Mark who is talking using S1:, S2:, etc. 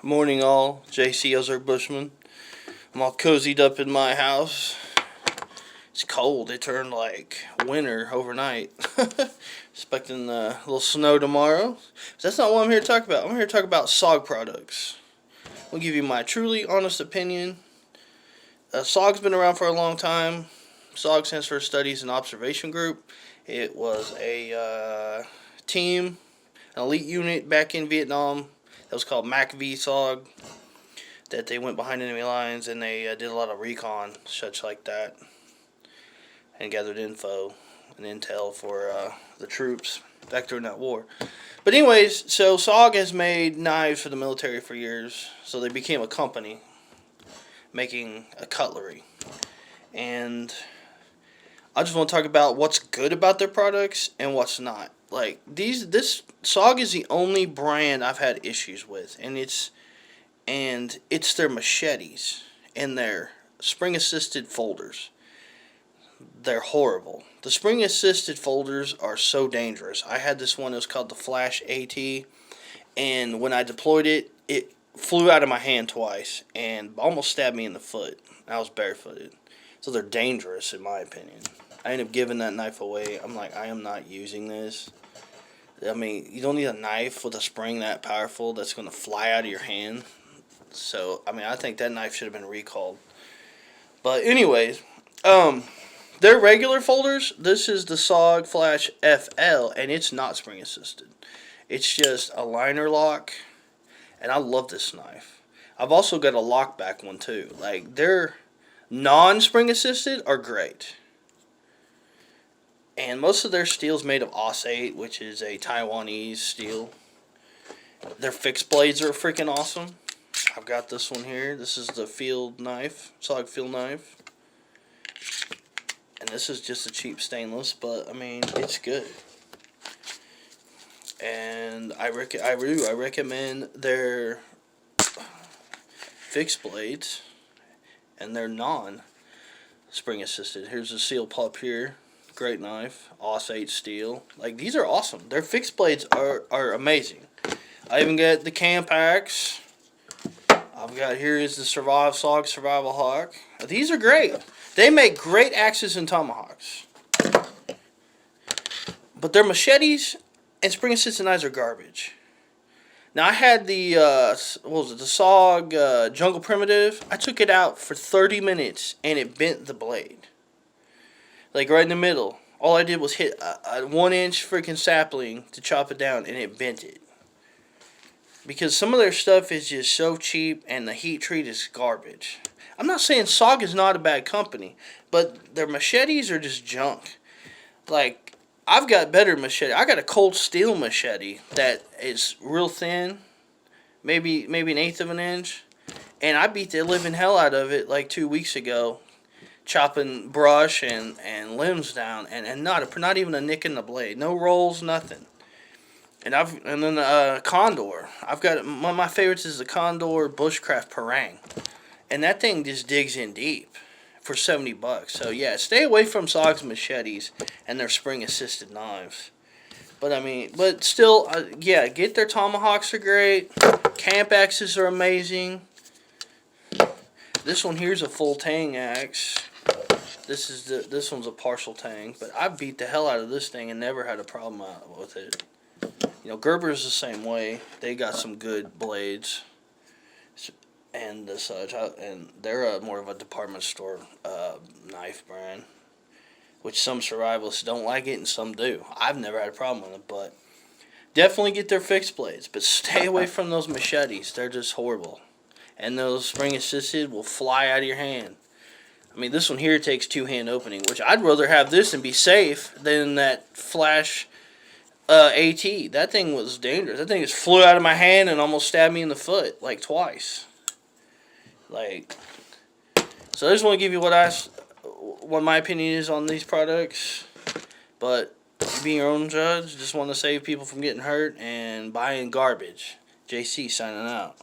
S1: Morning all, JC SOG Bushman. I'm all cozied up in my house. It's cold. It turned like winter overnight. Expecting a little snow tomorrow. But that's not what I'm here to talk about. I'm here to talk about SOG products. I'll give you my truly honest opinion. SOG's been around for a long time. SOG stands for Studies and Observation Group. It was a team, an elite unit back in Vietnam. That was called MACV SOG. That they went behind enemy lines and they did a lot of recon, such like that, and gathered info and intel for the troops back during that war. But anyways, so SOG has made knives for the military for years. So they became a company making a cutlery. And I just want to talk about what's good about their products and what's not. Like this SOG is the only brand I've had issues with, and it's their machetes and their spring assisted folders. They're horrible. The spring assisted folders are so dangerous. I had this one that was called the Flash AT, and when I deployed it, it flew out of my hand twice and almost stabbed me in the foot. I was barefooted. So they're dangerous in my opinion. I ended up giving that knife away. I'm like, I am not using this. I mean, you don't need a knife with a spring that powerful that's going to fly out of your hand. So, I mean, I think that knife should have been recalled. But anyways, their regular folders, this is the SOG Flash FL, and it's not spring assisted. It's just a liner lock, and I love this knife. I've also got a lockback one too. Like, their non-spring assisted are great. And most of their steel is made of AUS-8, which is a Taiwanese steel. Their fixed blades are freaking awesome. I've got this one here. This is the field knife, SOG field knife. And this is just a cheap stainless, but I mean, it's good. And I recommend their fixed blades and their non-spring assisted. Here's a seal pup here. Great knife, AUS-8 steel. Like, these are awesome. Their fixed blades are amazing. I even got the Camp Axe. I've got here is the SOG Survival Hawk. These are great. They make great axes and tomahawks. But their machetes and spring assisted knives are garbage. Now I had the what was it? The SOG Jungle Primitive. I took it out for 30 minutes and it bent the blade. Like right in the middle. All I did was hit a 1-inch freaking sapling to chop it down, and it bent it. Because some of their stuff is just so cheap, and the heat treat is garbage. I'm not saying SOG is not a bad company, but their machetes are just junk. Like, I've got better machete. I got a cold steel machete that is real thin, maybe an 1/8 of an inch, and I beat the living hell out of it like 2 weeks ago. Chopping brush and limbs down, and not even a nick in the blade, no rolls, nothing. And then Condor. I've got one of my favorites is the Condor Bushcraft Parang, and that thing just digs in deep for $70. So yeah, stay away from SOG's machetes and their spring assisted knives. But I mean, but still, yeah, get their tomahawks are great. Camp axes are amazing. This one here's a full tang axe. This one's a partial tang, but I beat the hell out of this thing and never had a problem with it. You know, Gerber's the same way. They got some good blades and such, and they're more of a department store knife brand, which some survivalists don't like it and some do. I've never had a problem with it, but definitely get their fixed blades, but stay away from those machetes. They're just horrible, and those spring assisted will fly out of your hand. I mean, this one here takes two-hand opening, which I'd rather have this and be safe than that Flash AT. That thing was dangerous. That thing just flew out of my hand and almost stabbed me in the foot, like twice. Like, so I just want to give you what my opinion is on these products. But be your own judge. Just want to save people from getting hurt and buying garbage. JC signing out.